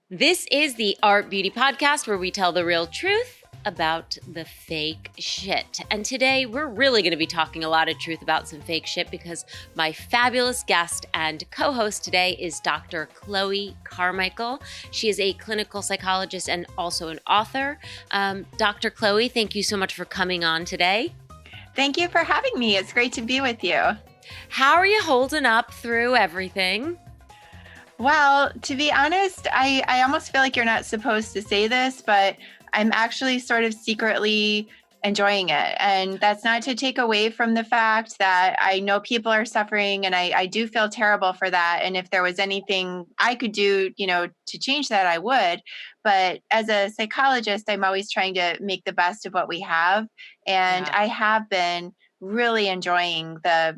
This is the Art Beauty Podcast where we tell the real truth about the fake shit. And today we're really going to be talking a lot of truth about some fake shit because my fabulous guest and co-host today is Dr. Chloe Carmichael. She is a clinical psychologist and also an author. Dr. Chloe, thank you so much for coming on today. Thank you for having me. It's great to be with you. How are you holding up through everything? Well, to be honest, I almost feel like you're not supposed to say this, but I'm actually sort of secretly enjoying it. And that's not to take away from the fact that I know people are suffering and I do feel terrible for that. And if there was anything I could do, to change that, I would. But as a psychologist, I'm always trying to make the best of what we have. And I have been really enjoying the,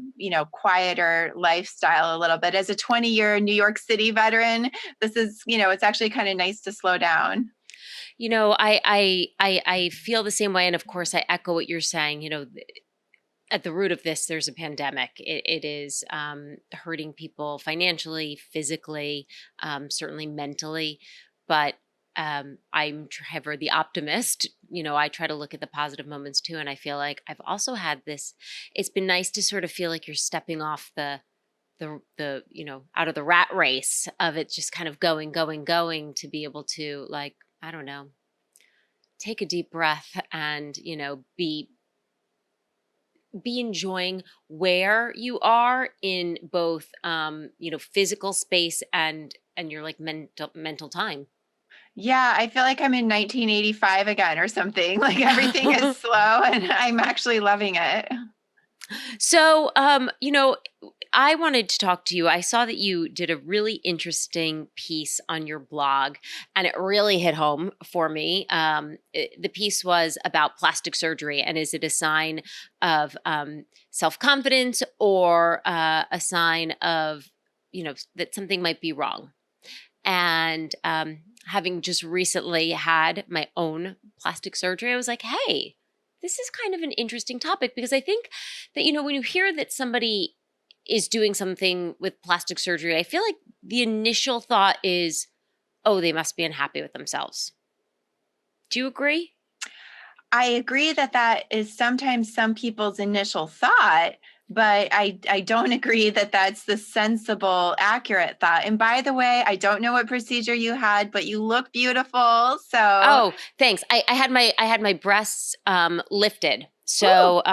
quieter lifestyle a little bit. As a 20-year New York City veteran, this is, it's actually kind of nice to slow down. I feel the same way. And of course, I echo what you're saying. At the root of this, there's a pandemic. It is hurting people financially, physically, certainly mentally. But I'm ever the optimist. I try to look at the positive moments too. And I feel like I've also had this, it's been nice to sort of feel like you're stepping off the out of the rat race of it, just kind of going to be able to, like, I don't know, take a deep breath and, be enjoying where you are in both, physical space and your like mental time. Yeah, I feel like I'm in 1985 again or something. Like everything is slow and I'm actually loving it. So, I wanted to talk to you. I saw that you did a really interesting piece on your blog, and it really hit home for me. The piece was about plastic surgery, and is it a sign of self-confidence or a sign of, that something might be wrong? And having just recently had my own plastic surgery, I was like, hey, this is kind of an interesting topic because I think that, when you hear that somebody is doing something with plastic surgery, I feel like the initial thought is, oh, they must be unhappy with themselves. Do you agree? I agree that is sometimes some people's initial thought, but I don't agree that that's the sensible, accurate thought. And by the way, I don't know what procedure you had, but you look beautiful. So oh, thanks. I had my breasts lifted. So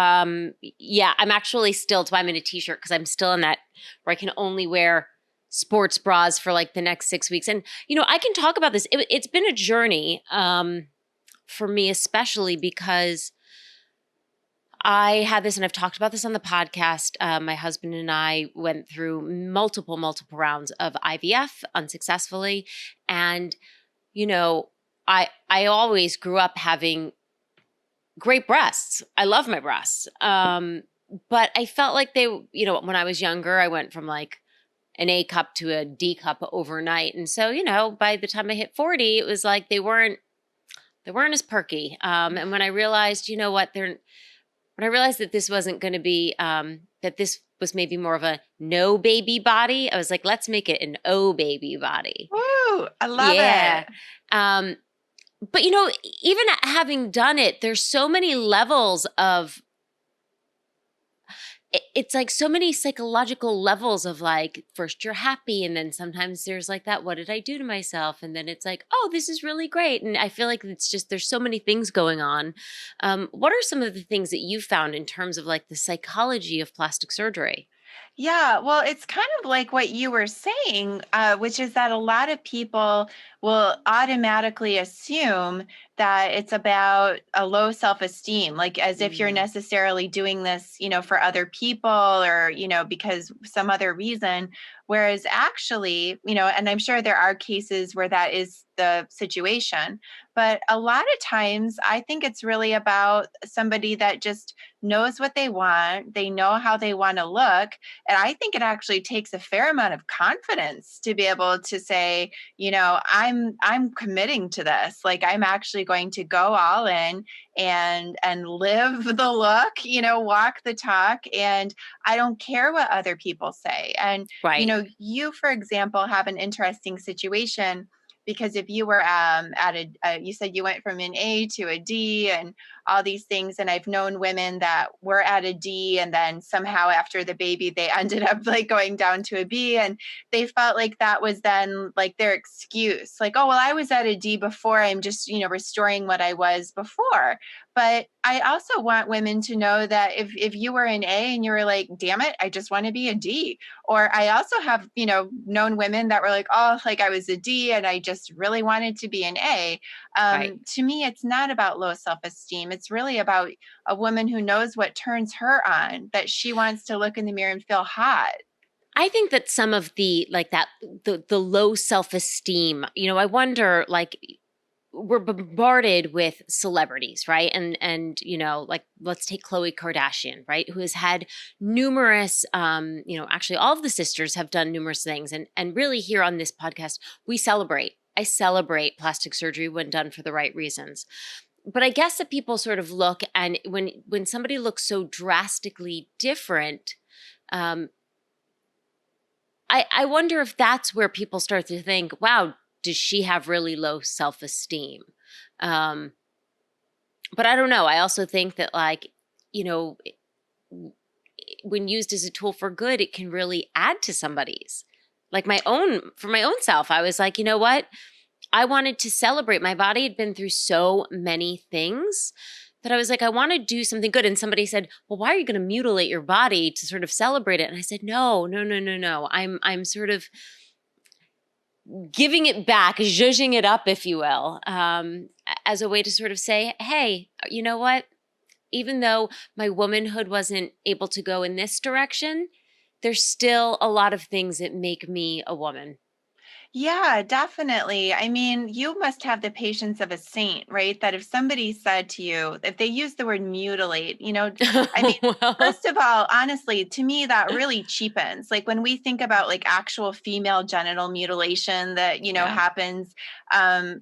yeah, I'm actually still, that's why I'm in a t-shirt, because I'm still in that where I can only wear sports bras for like the next 6 weeks. And I can talk about this. It's been a journey for me, especially because I had this, and I've talked about this on the podcast. My husband and I went through multiple rounds of IVF unsuccessfully. And, I always grew up having great breasts. I love my breasts. But I felt like they, when I was younger, I went from like an A cup to a D cup overnight. And so, by the time I hit 40, it was like they weren't as perky. And when I realized, when I realized that this wasn't going to be, that this was maybe more of a no baby body, I was like, let's make it an O baby body. Woo, I love it. But, even having done it, there's so many levels of, it's like so many psychological levels of like, first you're happy. And then sometimes there's like that, what did I do to myself? And then it's like, oh, this is really great. And I feel like it's just, there's so many things going on. What are some of the things that you found in terms of like the psychology of plastic surgery? Yeah, well, it's kind of like what you were saying, which is that a lot of people will automatically assume that it's about a low self-esteem, like as if you're necessarily doing this, for other people or, because some other reason. Whereas actually, and I'm sure there are cases where that is the situation, but a lot of times I think it's really about somebody that just knows what they want. They know how they want to look. And I think it actually takes a fair amount of confidence to be able to say, I'm committing to this. Like I'm actually going to go all in and live the look, walk the talk. And I don't care what other people say. And, Right. You, for example, have an interesting situation because if you were at you said you went from an A to a D and all these things, and I've known women that were at a D and then somehow after the baby they ended up like going down to a B, and they felt like that was then like their excuse, like, oh well, I was at a D before, I'm just, restoring what I was before. But I also want women to know that if you were an A and you were like, damn it, I just want to be a D. Or I also have, known women that were like, oh, like I was a D and I just really wanted to be an A. Right. To me, it's not about low self-esteem. It's really about a woman who knows what turns her on, that she wants to look in the mirror and feel hot. I think that some of the like that the low self-esteem, I wonder, like, we're bombarded with celebrities, right? And like, let's take Khloe Kardashian, right? Who has had numerous actually all of the sisters have done numerous things, and really here on this podcast we celebrate. I celebrate plastic surgery when done for the right reasons. But I guess that people sort of look, and when somebody looks so drastically different, um I wonder if that's where people start to think, wow, does she have really low self-esteem? Um, but I don't know. I also think that, like, you know, when used as a tool for good, it can really add to somebody's. Like for my own self, I was like, you know what? I wanted to celebrate. My body had been through so many things that I was like, I want to do something good. And somebody said, well, why are you going to mutilate your body to sort of celebrate it? And I said, no, no, no, no, no. I'm sort of giving it back, zhuzhing it up, if you will, as a way to sort of say, hey, you know what? Even though my womanhood wasn't able to go in this direction, there's still a lot of things that make me a woman. Yeah, definitely. I mean, you must have the patience of a saint, right? That if somebody said to you, if they use the word mutilate, I mean, Well, first of all, honestly, to me, that really cheapens. Like when we think about like actual female genital mutilation that, yeah, happens,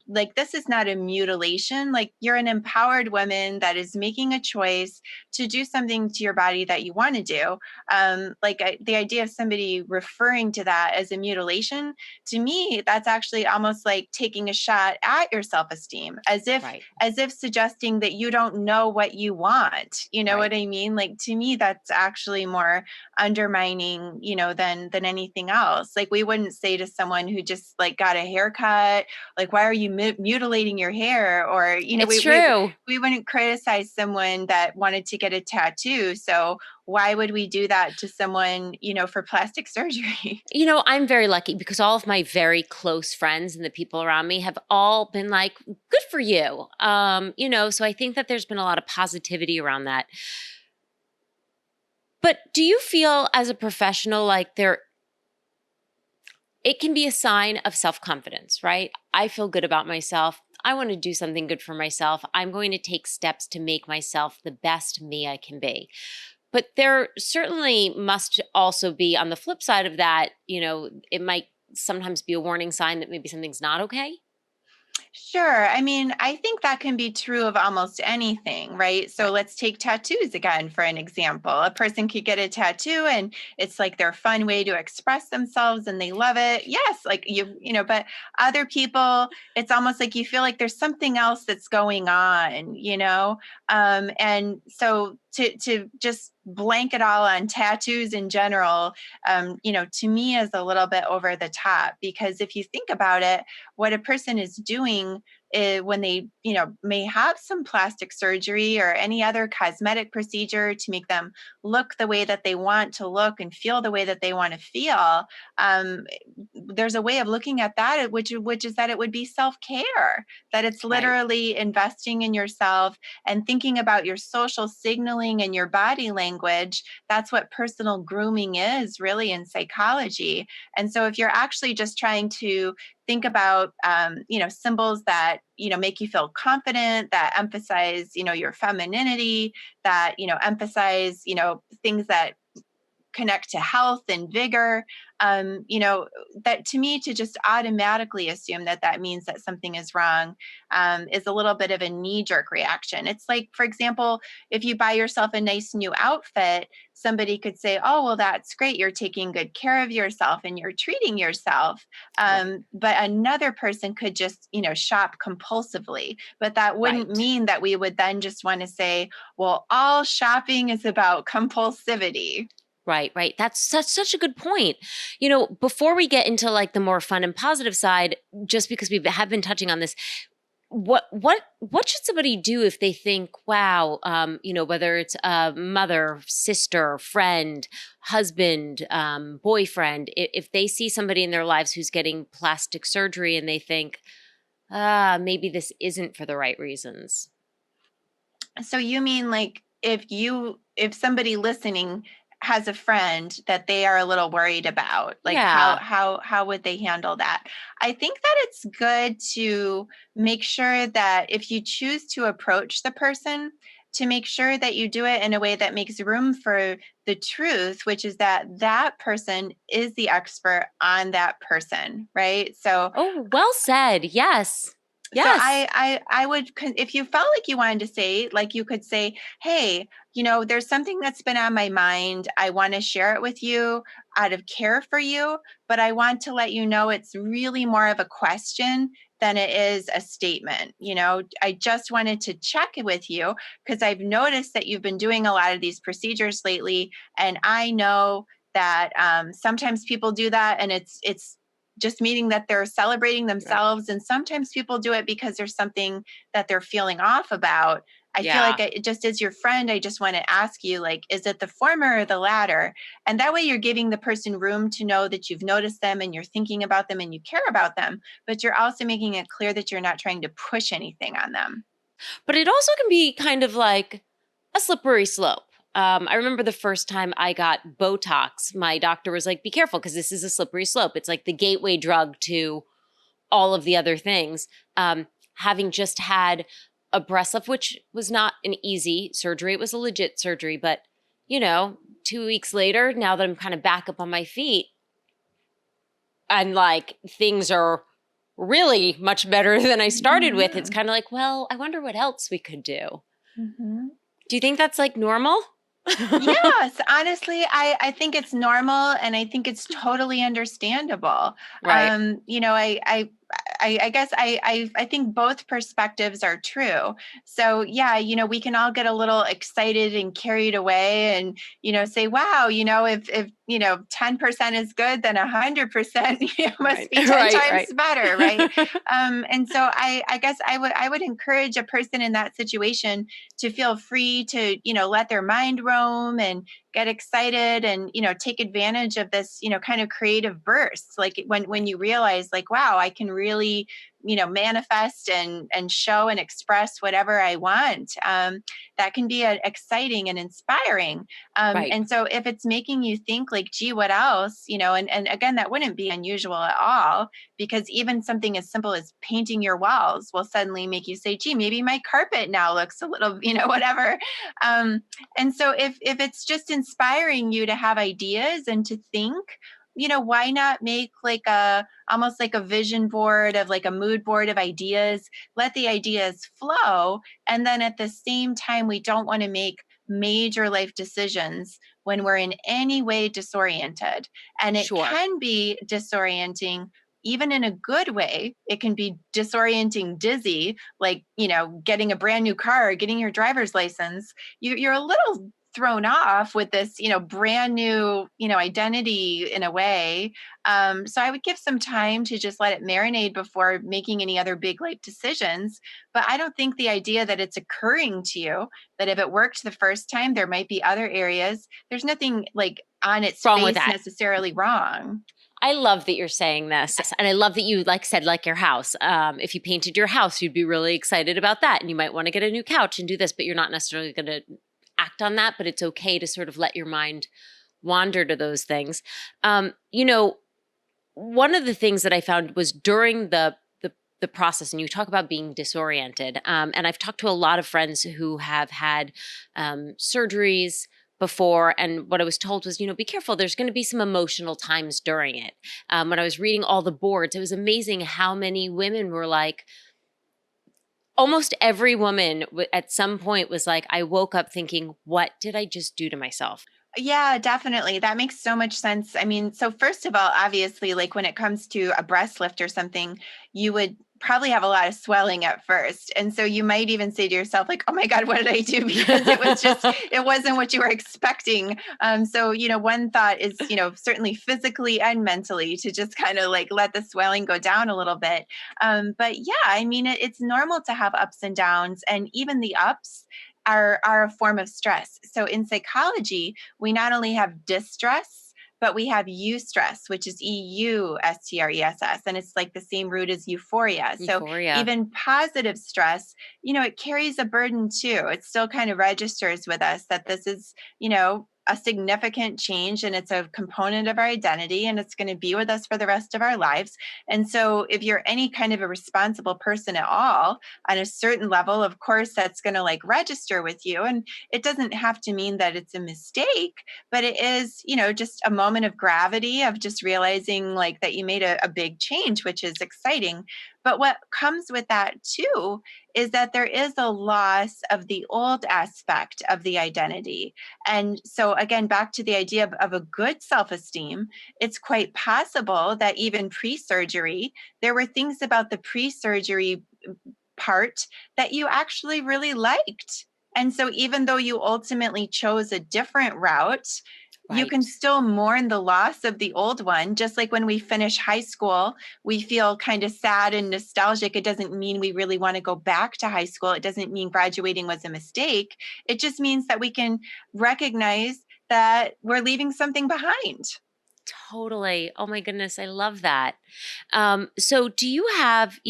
like this is not a mutilation. Like you're an empowered woman that is making a choice to do something to your body that you want to do. The idea of somebody referring to that as a mutilation, to me that's actually almost like taking a shot at your self-esteem, right, as if suggesting that you don't know what you want. You know right. what I mean? Like to me that's actually more undermining, than anything else. Like we wouldn't say to someone who just like got a haircut, like why are you mutilating your hair? Or It's true. we wouldn't criticize someone that wanted to get a tattoo. So why would we do that to someone, for plastic surgery? I'm very lucky because all of my very close friends and the people around me have all been like, good for you. So I think that there's been a lot of positivity around that. But do you feel as a professional like it can be a sign of self-confidence, right? I feel good about myself. I want to do something good for myself. I'm going to take steps to make myself the best me I can be. But there certainly must also be, on the flip side of that, it might sometimes be a warning sign that maybe something's not okay. Sure. I mean, I think that can be true of almost anything, right? So Right. let's take tattoos again for an example. A person could get a tattoo and it's like their fun way to express themselves and they love it. Yes, like but other people, it's almost like you feel like there's something else that's going on. And so to just blanket all on tattoos in general, to me is a little bit over the top, because if you think about it, what a person is doing when they may have some plastic surgery or any other cosmetic procedure to make them look the way that they want to look and feel the way that they want to feel, um, there's a way of looking at that, which is that it would be self-care, that it's Right. literally investing in yourself and thinking about your social signaling and your body language. That's what personal grooming is really in psychology. And so if you're actually just trying to think about symbols that make you feel confident, that emphasize your femininity, that emphasize things that connect to health and vigor. That to me, to just automatically assume that that means that something is wrong is a little bit of a knee-jerk reaction. It's like, for example, if you buy yourself a nice new outfit, somebody could say, oh, well, that's great. You're taking good care of yourself and you're treating yourself. Right. But another person could just, shop compulsively. But that wouldn't Right. mean that we would then just want to say, well, all shopping is about compulsivity. Right, right. That's such a good point. Before we get into like the more fun and positive side, just because we have been touching on this, what should somebody do if they think, wow, whether it's a mother, sister, friend, husband, boyfriend, if they see somebody in their lives who's getting plastic surgery and they think, maybe this isn't for the right reasons. So you mean like if somebody listening has a friend that they are a little worried about, like how Yeah. how would they handle that? I think that it's good to make sure that if you choose to approach the person, to make sure that you do it in a way that makes room for the truth, which is that that person is the expert on that person, right? So Oh, well said. Yes. so Yes. I would, if you felt like you wanted to say, like you could say, hey, there's something that's been on my mind. I want to share it with you out of care for you, but I want to let you know it's really more of a question than it is a statement. I just wanted to check with you because I've noticed that you've been doing a lot of these procedures lately, and I know that sometimes people do that, and it's just meaning that they're celebrating Right. themselves. And sometimes people do it because there's something that they're feeling off about. I feel like Yeah. just as your friend, I just want to ask you, like, is it the former or the latter? And that way you're giving the person room to know that you've noticed them and you're thinking about them and you care about them, but you're also making it clear that you're not trying to push anything on them. But it also can be kind of like a slippery slope. I remember the first time I got Botox, my doctor was like, be careful because this is a slippery slope. It's like the gateway drug to all of the other things. Having just had a breast lift, which was not an easy surgery, it was a legit surgery. But, 2 weeks later, now that I'm kind of back up on my feet and like things are really much better than I started with, it's Mhm. kind of like, well, I wonder what else we could do. Mhm. Do you think that's like normal? Yes, honestly, I think it's normal and I think it's totally understandable. Right. I guess I think both perspectives are true. So yeah, we can all get a little excited and carried away and say, wow, if 10% is good, then 100% must Right. be 10 Right. times Right. better, right? And so I guess I would encourage a person in that situation to feel free to let their mind roam and get excited and take advantage of this kind of creative bursts, like when Right. you realize, like, wow, I can really manifest and show and express whatever I want. That can be exciting and inspiring. Right. And so if it's making you think, like, gee, what else, and again, that wouldn't be unusual at all, because even something as simple as painting your walls will suddenly make you say, gee, maybe my carpet now looks a little, whatever. um, and so if it's just inspiring you to have ideas and to think, why not make like a almost like a vision board, of like a mood board of ideas, let the ideas flow. And then at the same time, we don't want to make major life decisions when we're in any way disoriented. And it Sure. can be disorienting even in a good way. It can be disorienting, dizzy, like, getting a brand new car, getting your driver's license. You're a little thrown off with this, brand new, identity in a way. So I would give some time to just let it marinate before making any other big life decisions. But I don't think the idea that it's occurring to you that if it worked the first time, there might be other areas. There's nothing like on its Wrong with face that. necessarily wrong. I love that you're saying this. And I love that you like said, like your house. If you painted your house, you'd be really excited about that. And you might want to get a new couch and do this, but you're not necessarily going to act on that. But it's okay to sort of let your mind wander to those things. You know, one of the things that I found was during the process, and you talk about being disoriented. And I've talked to a lot of friends who have had surgeries, before. And what I was told was, be careful. There's going to be some emotional times during it. When I was reading all the boards, it was amazing how many women were like, almost every woman at some point was like, I woke up thinking, what did I just do to myself? Yeah, definitely. That makes so much sense. I mean, so first of all, obviously, like when it comes to a breast lift or something, you would probably have a lot of swelling at first. And so you might even say to yourself, like, oh my God, what did I do? Because it wasn't what you were expecting. So, one thought is, certainly physically and mentally to just kind of like let the swelling go down a little bit. But yeah, I mean, it's normal to have ups and downs, and even the ups are a form of stress. So in psychology, we not only have distress, but we have eustress, which is eustress, and it's like the same root as euphoria. So Euphoria. even positive stress, it carries a burden too. It still kind of registers with us that this is, a significant change, and it's a component of our identity, and it's going to be with us for the rest of our lives. And so if you're any kind of a responsible person at all on a certain level, of course, that's going to like register with you. And it doesn't have to mean that it's a mistake, but it is, just a moment of gravity of just realizing like that you made a big change, which is exciting. But what comes with that too is that there is a loss of the old aspect of the identity. And so, again, back to the idea of a good self esteem, it's quite possible that even pre surgery, there were things about the pre surgery part that you actually really liked. And so, even though you ultimately chose a different route, you can Right. still mourn the loss of the old one. Just like when we finish high school, we feel kind of sad and nostalgic. It doesn't mean we really want to go back to high school. It doesn't mean graduating was a mistake. It just means that we can recognize that we're leaving something behind. Totally. Oh my goodness, I love that. So do you have,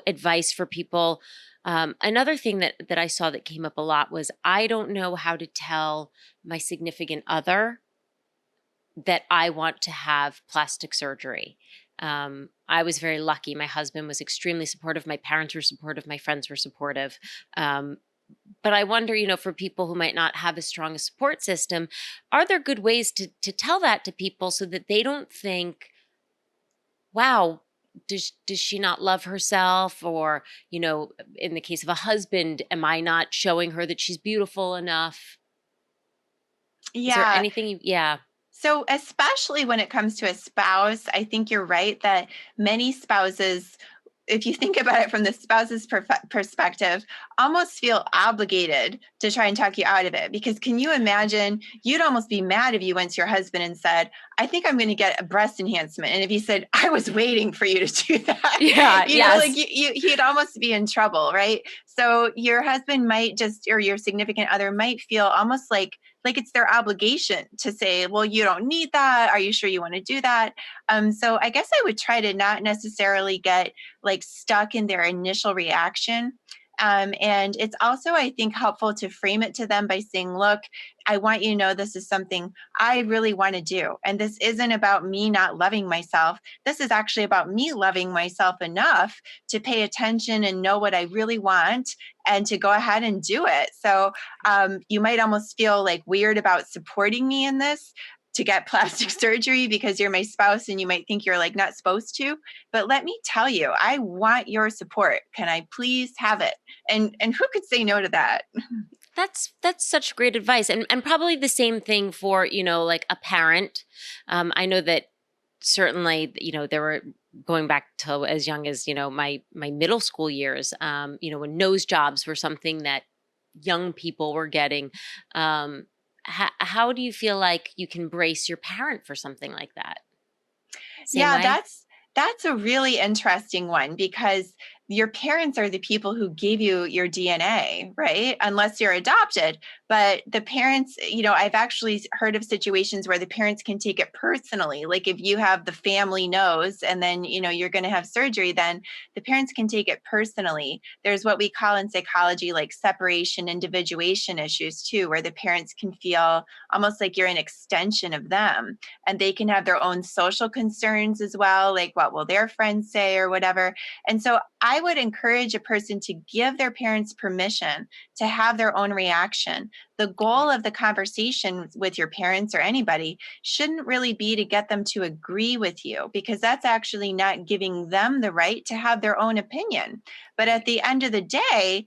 advice for people? Another thing that I saw that came up a lot was I don't know how to tell my significant other that I want to have plastic surgery. I was very lucky. My husband was extremely supportive. My parents were supportive. My friends were supportive. Um, but I wonder, for people who might not have as strong a support system, are there good ways to tell that to people so that they don't think, wow, does she not love herself? Or, in the case of a husband, am I not showing her that she's beautiful enough? Is there Yeah. anything yeah. So, especially when it comes to a spouse, I think you're right that many spouses, if you think about it from the spouse's perspective, almost feel obligated to try and talk you out of it. Because can you imagine? You'd almost be mad if you went to your husband and said, I think I'm going to get a breast enhancement. And if he said, I was waiting for you to do that, Yeah, like yes. he'd almost be in trouble, right? So, your husband might just, or your significant other might feel almost like it's their obligation to say, well, you don't need that. Are you sure you want to do that? So I guess I would try to not necessarily get like stuck in their initial reaction. And it's also, I think, helpful to frame it to them by saying, look, I want you to know this is something I really want to do. And this isn't about me not loving myself. This is actually about me loving myself enough to pay attention and know what I really want and to go ahead and do it. So you might almost feel like weird about supporting me in this to get plastic surgery because you're my spouse and you might think you're like not supposed to, but let me tell you, I want your support. Can I please have it? And who could say no to that? That's such great advice, and probably the same thing for like a parent. I know that certainly there were going back to as young as my middle school years. When nose jobs were something that young people were getting. How do you feel like you can brace your parent for something like that? Same Yeah, way. that's a really interesting one because your parents are the people who gave you your DNA, right? Unless you're adopted. But the parents, I've actually heard of situations where the parents can take it personally. Like if you have the family nose and then, you're going to have surgery, then the parents can take it personally. There's what we call in psychology like separation, individuation issues too, where the parents can feel almost like you're an extension of them, and they can have their own social concerns as well, like what will their friends say or whatever. And so I would encourage a person to give their parents permission to have their own reaction. The goal of the conversation with your parents or anybody shouldn't really be to get them to agree with you, because that's actually not giving them the right to have their own opinion. But at the end of the day,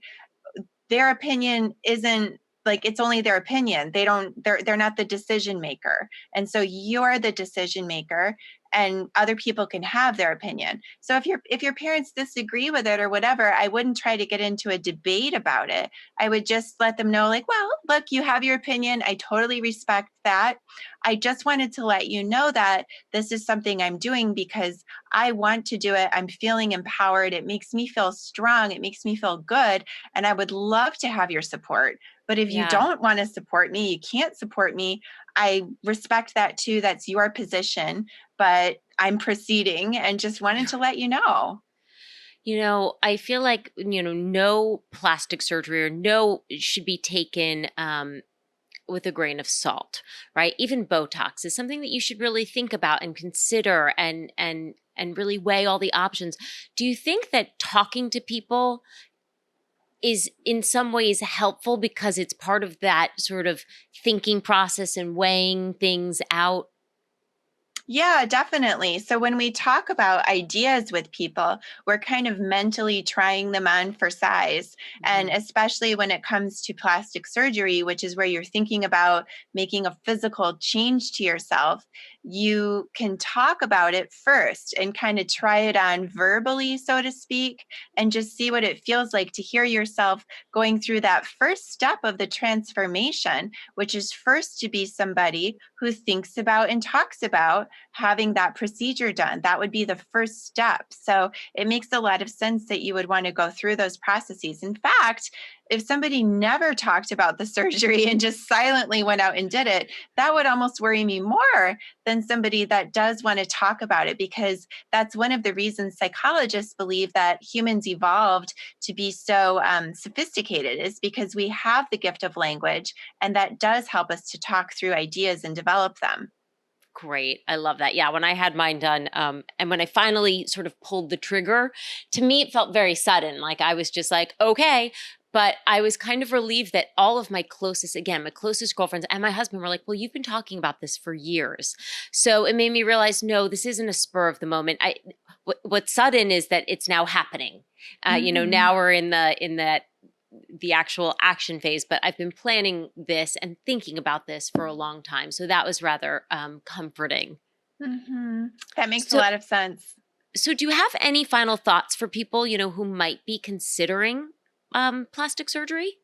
their opinion isn't, like, it's only their opinion. They're not the decision maker. And so you're the decision maker, and other people can have their opinion. So if your parents disagree with it or whatever, I wouldn't try to get into a debate about it. I would just let them know, like, well, look, you have your opinion. I totally respect that. I just wanted to let you know that this is something I'm doing because I want to do it. I'm feeling empowered. It makes me feel strong. It makes me feel good. And I would love to have your support. But if you Yeah. don't want to support me, you can't support me. I respect that too. That's your position, but I'm proceeding and just wanted to let you know. I feel like, no plastic surgery or no should be taken with a grain of salt, right? Even Botox is something that you should really think about and consider and really weigh all the options. Do you think that talking to people is in some ways helpful because it's part of that sort of thinking process and weighing things out? Yeah, definitely. So when we talk about ideas with people, we're kind of mentally trying them on for size. And Mhm. especially when it comes to plastic surgery, which is where you're thinking about making a physical change to yourself, you can talk about it first and kind of try it on verbally, so to speak, and just see what it feels like to hear yourself going through that first step of the transformation, which is first to be somebody who thinks about and talks about having that procedure done. That would be the first step. So it makes a lot of sense that you would want to go through those processes. In fact, if somebody never talked about the surgery and just silently went out and did it, that would almost worry me more than somebody that does want to talk about it, because that's one of the reasons psychologists believe that humans evolved to be so sophisticated, is because we have the gift of language, and that does help us to talk through ideas and develop them. Great. I love that. Yeah, when I had mine done, and when I finally sort of pulled the trigger, to me it felt very sudden. Like I was just like, okay. But I was kind of relieved that all of my closest girlfriends and my husband were like, well, you've been talking about this for years. So it made me realize, no, this isn't a spur of the moment. What's sudden is that it's now happening. Mhm. Now we're in the actual action phase, but I've been planning this and thinking about this for a long time. So that was rather comforting. That makes a So, lot of sense. so do you have any final thoughts for people, who might be considering plastic surgery?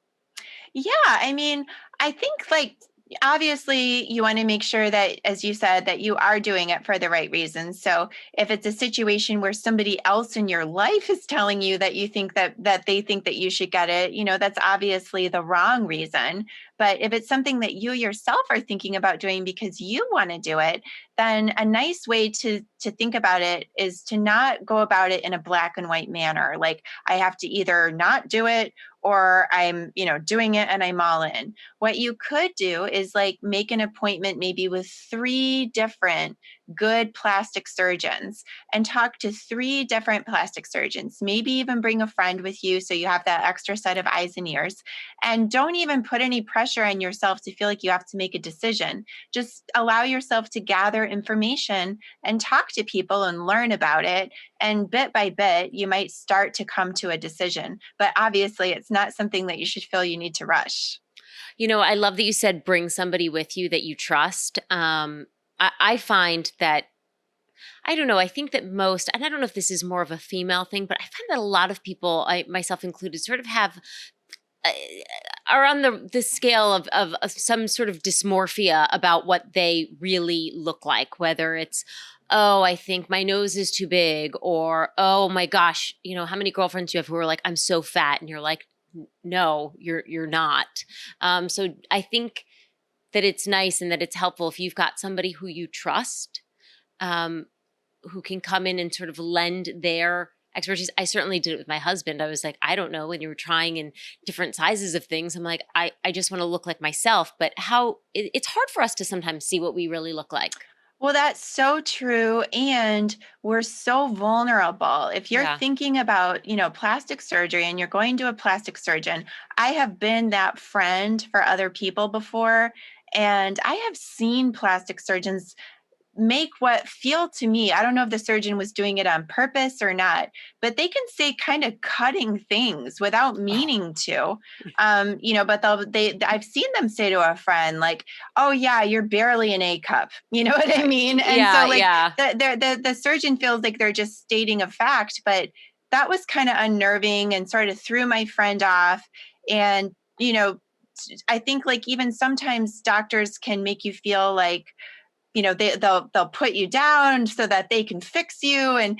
Yeah, I mean, I think, like, obviously you want to make sure that, as you said, that you are doing it for the right reasons. So if it's a situation where somebody else in your life is telling you that you think that they think that you should get it, that's obviously the wrong reason. But if it's something that you yourself are thinking about doing because you want to do it, then a nice way to think about it is to not go about it in a black and white manner. Like, I have to either not do it, or I'm, doing it and I'm all in. What you could do is, like, make an appointment maybe with 3 different good plastic surgeons and talk to 3 different plastic surgeons. Maybe even bring a friend with you so you have that extra set of eyes and ears. And don't even put any pressure on yourself to feel like you have to make a decision. Just allow yourself to gather information and talk to people and learn about it, and bit by bit, you might start to come to a decision. But obviously, it's not something that you should feel you need to rush. I love that you said bring somebody with you that you trust. I find that I don't know. I think that most, and I don't know if this is more of a female thing, but I find that a lot of people, I myself included, sort of have uh, are on the scale of some sort of dysmorphia about what they really look like, whether it's, oh, I think my nose is too big, or oh my gosh, how many girlfriends you have who are like, I'm so fat, and you're like, no, you're not. So I think that it's nice and that it's helpful if you've got somebody who you trust, um, who can come in and sort of lend their expertise. I certainly did it with my husband. I was like, I don't know, when you were trying in different sizes of things, I'm like, I just want to look like myself. But it's hard for us to sometimes see what we really look like. Well, that's so true. And we're so vulnerable. If you're Yeah. thinking about, plastic surgery and you're going to a plastic surgeon, I have been that friend for other people before. And I have seen plastic surgeons make what feel to me, I don't know if the surgeon was doing it on purpose or not, but they can say kind of cutting things without Oh, meaning to. But I've seen them say to a friend like, oh yeah, you're barely an A cup, you know what I right. mean? And Yeah, so like yeah. the surgeon feels like they're just stating a fact, but that was kind of unnerving and sort of threw my friend off. And I think like even sometimes doctors can make you feel like they'll put you down so that they can fix you. And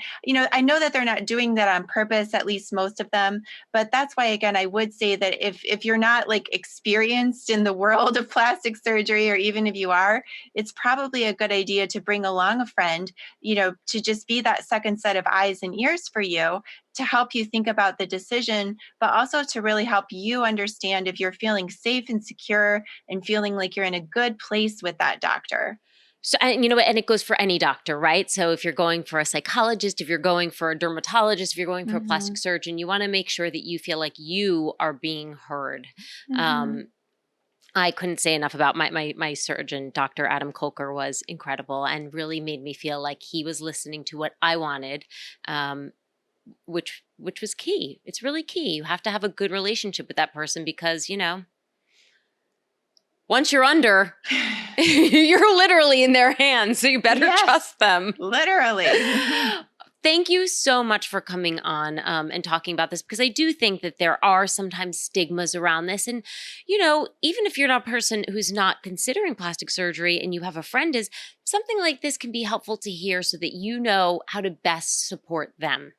I know that they're not doing that on purpose, at least most of them, but that's why, again, I would say that if you're not like experienced in the world of plastic surgery, or even if you are, it's probably a good idea to bring along a friend, to just be that second set of eyes and ears for you, to help you think about the decision, but also to really help you understand if you're feeling safe and secure and feeling like you're in a good place with that doctor. So, and and it goes for any doctor, right? So if you're going for a psychologist, if you're going for a dermatologist, if you're going for a plastic Mhm. surgeon, you want to make sure that you feel like you are being heard. Mhm. Um, I couldn't say enough about my surgeon, Dr. Adam Kolker was incredible and really made me feel like he was listening to what I wanted, um, which was key. It's really key. You have to have a good relationship with that person because, once you're under, you're literally in their hands, so you better Yes, trust them. literally. Thank you so much for coming on and talking about this because I do think that there are sometimes stigmas around this. And, even if you're not a person who's not considering plastic surgery and you have a friend is, something like this can be helpful to hear so that you know how to best support them.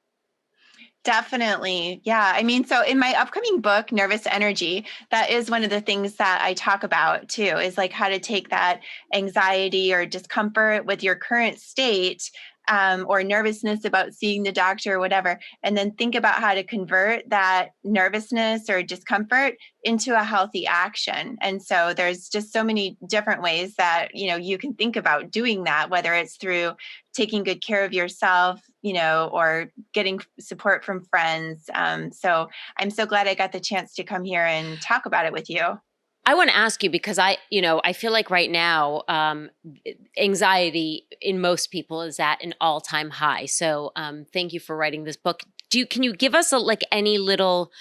Definitely. Yeah. I mean, so in my upcoming book, Nervous Energy, that is one of the things that I talk about too, is like how to take that anxiety or discomfort with your current state, or nervousness about seeing the doctor or whatever, and then think about how to convert that nervousness or discomfort into a healthy action. And so there's just so many different ways that, you can think about doing that, whether it's through taking good care of yourself, or getting support from friends. So I'm so glad I got the chance to come here and talk about it with you. I want to ask you because I feel like right now, anxiety in most people is at an all-time high. So, thank you for writing this book. Can you give us like any little,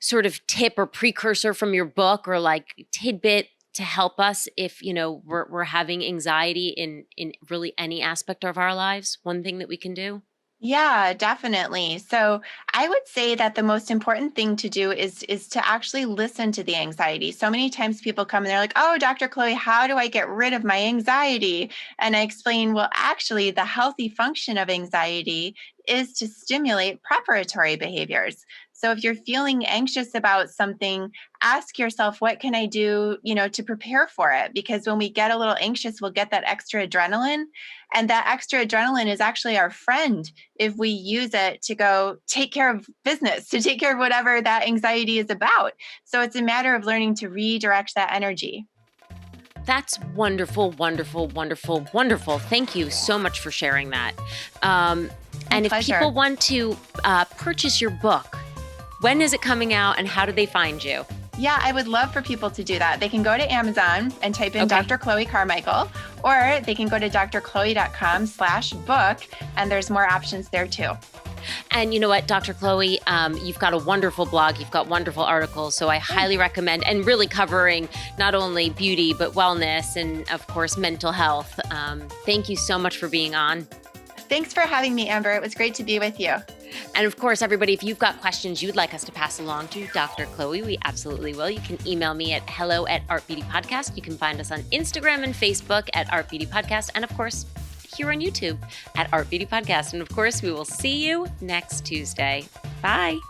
sort of tip or precursor from your book or like tidbit to help us if, we're having anxiety in really any aspect of our lives? One thing that we can do? Yeah, definitely. So I would say that the most important thing to do is to actually listen to the anxiety. So many times people come and they're like, "Oh, Dr. Chloe, how do I get rid of my anxiety?" And I explain, well, actually, the healthy function of anxiety is to stimulate preparatory behaviors. So if you're feeling anxious about something, ask yourself, what can I do, to prepare for it? Because when we get a little anxious, we'll get that extra adrenaline, and that extra adrenaline is actually our friend if we use it to go take care of business, to take care of whatever that anxiety is about. So it's a matter of learning to redirect that energy. That's wonderful, wonderful, wonderful, wonderful. Thank you so much for sharing that. Um, My and if people pleasure. want to purchase your book, when is it coming out and how do they find you? Yeah, I would love for people to do that. They can go to Amazon and type in Okay. Dr. Chloe Carmichael, or they can go to drchloe.com/book, and there's more options there too. And you know what, Dr. Chloe, you've got a wonderful blog. You've got wonderful articles. So I highly recommend, and really covering not only beauty, but wellness and, of course, mental health. Thank you so much for being on. Thanks for having me, Amber. It was great to be with you. And of course, everybody, if you've got questions you'd like us to pass along to Dr. Chloe, we absolutely will. You can email me at hello@artbeautypodcast. You can find us on Instagram and Facebook at Art Beauty Podcast. And of course, here on YouTube at Art Beauty Podcast. And of course, we will see you next Tuesday. Bye.